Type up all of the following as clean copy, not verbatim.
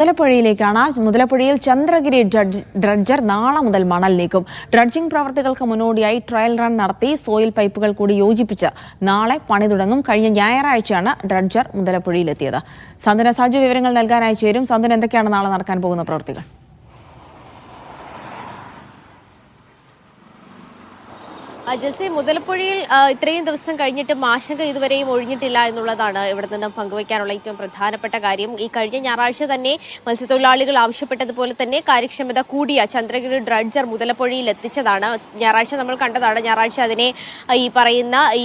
മുതലപ്പുഴയിലേക്കാണ്. മുതലപ്പുഴയിൽ Chandragiri dredger നാളെ മുതൽ മണൽ നീക്കും. ഡ്രഡ്ജിംഗ് പ്രവർത്തികൾക്ക് മുന്നോടിയായി ട്രയൽ റൺ നടത്തി സോയിൽ പൈപ്പുകൾ കൂടി യോജിപ്പിച്ച് നാളെ പണി തുടങ്ങും. കഴിഞ്ഞ ഞായറാഴ്ചയാണ് ഡ്രഡ്ജർ മുതലപ്പുഴയിലെത്തിയത്. സന്തുന സാജു വിവരങ്ങൾ നൽകാനായി ചേരും. സന്തുന, എന്തൊക്കെയാണ് നാളെ നടക്കാൻ പോകുന്ന പ്രവൃത്തികൾ? ജൽസി, മുതലപ്പുഴയിൽ ഇത്രയും ദിവസം കഴിഞ്ഞിട്ടും ആശങ്ക ഇതുവരെയും ഒഴിഞ്ഞിട്ടില്ല എന്നുള്ളതാണ് ഇവിടെ നിന്നും പങ്കുവയ്ക്കാനുള്ള ഏറ്റവും പ്രധാനപ്പെട്ട കാര്യം. ഈ കഴിഞ്ഞ ഞായറാഴ്ച തന്നെ മത്സ്യത്തൊഴിലാളികൾ ആവശ്യപ്പെട്ടതുപോലെ തന്നെ കാര്യക്ഷമത കൂടിയ ചന്ദ്രഗിരി ഡ്രഡ്ജർ മുതലപ്പുഴയിൽ എത്തിച്ചതാണ്. ഞായറാഴ്ച നമ്മൾ കണ്ടതാണ്. ഞായറാഴ്ച അതിനെ ഈ പറയുന്ന ഈ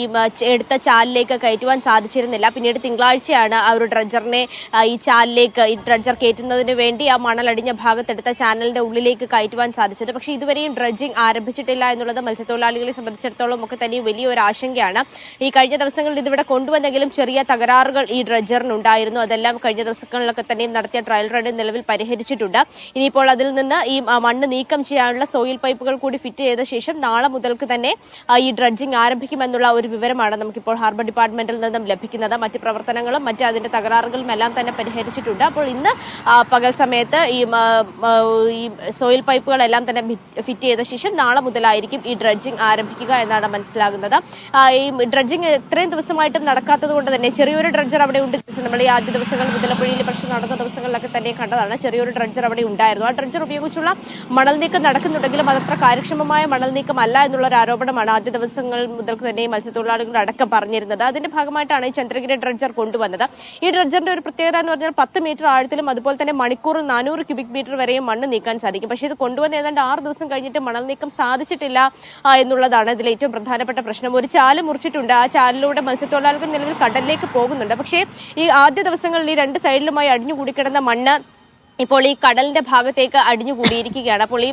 എടുത്ത ചാലിലേക്ക് കയറ്റുവാൻ സാധിച്ചിരുന്നില്ല. പിന്നീട് തിങ്കളാഴ്ചയാണ് ആ ഒരു ഡ്രഡ്ജറിനെ ഈ ചാലിലേക്ക് ഈ ഡ്രഡ്ജർ കയറ്റുന്നതിന് വേണ്ടി ആ മണലടിഞ്ഞ ഭാഗത്തെടുത്ത ചാനലിന്റെ ഉള്ളിലേക്ക് കയറ്റുവാൻ സാധിച്ചത്. പക്ഷേ ഇതുവരെയും ഡ്രഡ്ജിംഗ് ആരംഭിച്ചിട്ടില്ല എന്നുള്ളത് മത്സ്യത്തൊഴിലാളികളെ സംബന്ധിച്ചിടത്തോളം ഒക്കെ തന്നെ വലിയൊരു ആശങ്കയാണ്. ഈ കഴിഞ്ഞ ദിവസങ്ങളിൽ ഇതിവിടെ കൊണ്ടുവന്നെങ്കിലും ചെറിയ തകരാറുകൾ ഈ ഡ്രഡ്ജറിനുണ്ടായിരുന്നു. അതെല്ലാം കഴിഞ്ഞ ദിവസങ്ങളിലൊക്കെ തന്നെ നടത്തിയ ട്രയൽ റണ്ണിൽ നിലവിൽ പരിഹരിച്ചിട്ടുണ്ട്. ഇനിയിപ്പോൾ അതിൽ നിന്ന് ഈ മണ്ണ് നീക്കം ചെയ്യാനുള്ള സോയിൽ പൈപ്പുകൾ കൂടി ഫിറ്റ് ചെയ്ത ശേഷം നാളെ മുതൽക്ക് തന്നെ ഈ ഡ്രഡ്ജിംഗ് ആരംഭിക്കുമെന്നുള്ള ഒരു വിവരമാണ് നമുക്കിപ്പോൾ ഹാർബർ ഡിപ്പാർട്ട്മെന്റിൽ നിന്നും ലഭിക്കുന്നത്. മറ്റ് പ്രവർത്തനങ്ങളും മറ്റ് അതിന്റെ തകരാറുകളും എല്ലാം തന്നെ പരിഹരിച്ചിട്ടുണ്ട്. അപ്പോൾ ഇന്ന് പകൽ സമയത്ത് ഈ സോയിൽ പൈപ്പുകളെല്ലാം തന്നെ ഫിറ്റ് ചെയ്ത ശേഷം നാളെ മുതലായിരിക്കും ഈ ഡ്രഡ്ജിംഗ് ആരംഭിക്കുക എന്നാണ് മനസ്സിലാകുന്നത്. ഈ ഡ്രഡ്ജിംഗ് ഇത്രയും ദിവസമായിട്ടും നടക്കാത്തത് കൊണ്ട് തന്നെ ചെറിയൊരു ഡ്രഡ്ജർ അവിടെ ഉണ്ട്. നമ്മൾ ഈ ആദ്യ ദിവസങ്ങളിൽ മുതലപ്പുഴയിൽ പ്രശ്നം നടന്ന ദിവസങ്ങളിലൊക്കെ തന്നെ കണ്ടതാണ്. ചെറിയൊരു ഡ്രഡ്ജർ അവിടെ ഉണ്ടായിരുന്നു. ആ ഡ്രഡ്ജർ ഉപയോഗിച്ചുള്ള മണൽ നീക്കം നടക്കുന്നുണ്ടെങ്കിലും അതത്ര കാര്യക്ഷമമായ മണൽ നീക്കം അല്ല എന്നുള്ള ഒരു ആരോപണമാണ് ആദ്യ ദിവസങ്ങൾ മുതൽ തന്നെ മത്സ്യത്തൊഴിലാളികൾ അടക്കം പറഞ്ഞിരുന്നത്. അതിന്റെ ഭാഗമായിട്ടാണ് ഈ ചന്ദ്രഗിരി ഡ്രഡ്ജർ കൊണ്ടുവന്നത്. ഈ ഡ്രഡ്ജറിന്റെ ഒരു പ്രത്യേകത എന്ന് പറഞ്ഞാൽ 10 മീറ്റർ ആഴത്തിലും അതുപോലെ തന്നെ മണിക്കൂറിൽ 400 ക്യൂബിക് മീറ്റർ വരെയും മണ്ണ് നീക്കാൻ സാധിക്കും. പക്ഷേ ഇത് കൊണ്ടുവന്ന് ഏതാണ്ട് 6 ദിവസം കഴിഞ്ഞിട്ട് മണൽ നീക്കം സാധിച്ചിട്ടില്ല എന്നുള്ളതാണ് ഇതിൽ ഏറ്റവും പ്രധാനപ്പെട്ട പ്രശ്നം. ഒരു ചാല് മുറിച്ചിട്ടുണ്ട്. ആ ചാലിലൂടെ മത്സ്യത്തൊഴിലാളികൾ നിലവിൽ കടലിലേക്ക് പോകുന്നുണ്ട്. പക്ഷേ ഈ ആദ്യ ദിവസങ്ങളിൽ ഈ രണ്ട് സൈഡിലുമായി അടിഞ്ഞുകൂടിക്കിടന്ന മണ്ണ് ഇപ്പോൾ ഈ കടലിന്റെ ഭാഗത്തേക്ക് അടിഞ്ഞുകൂടിയിരിക്കുകയാണ്. അപ്പോൾ ഈ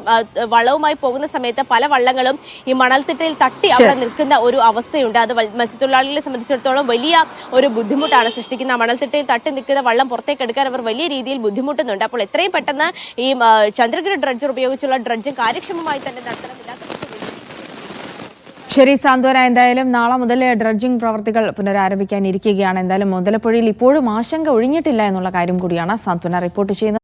വള്ളവുമായി പോകുന്ന സമയത്ത് പല വള്ളങ്ങളും ഈ മണൽത്തിട്ടയിൽ തട്ടി അവിടെ നിൽക്കുന്ന ഒരു അവസ്ഥയുണ്ട്. അത് മത്സ്യത്തൊഴിലാളികളെ സംബന്ധിച്ചിടത്തോളം വലിയ ഒരു ബുദ്ധിമുട്ടാണ് സൃഷ്ടിക്കുന്ന. മണൽത്തിട്ടയിൽ തട്ടി നിൽക്കുന്ന വള്ളം പുറത്തേക്ക് എടുക്കാൻ അവർ വലിയ രീതിയിൽ ബുദ്ധിമുട്ടുന്നുണ്ട്. അപ്പോൾ എത്രയും പെട്ടെന്ന് ഈ ചന്ദ്രഗിരി ഡ്രഡ്ജർ ഉപയോഗിച്ചുള്ള ഡ്രഡ്ജിംഗ് കാര്യക്ഷമമായി തന്നെ നടത്തണമെന്നില്ല. ശരി സാന്ത്വന, എന്തായാലും നാളെ മുതൽ ഡ്രഡ്ജിംഗ് പ്രവർത്തികൾ പുനരാരംഭിക്കാനിരിക്കുകയാണ്. എന്തായാലും മുതലപ്പുഴയിൽ ഇപ്പോഴും ആശങ്ക ഒഴിഞ്ഞിട്ടില്ല എന്നുള്ള കാര്യം കൂടിയാണ് സാന്ത്വന റിപ്പോർട്ട് ചെയ്യുന്നത്.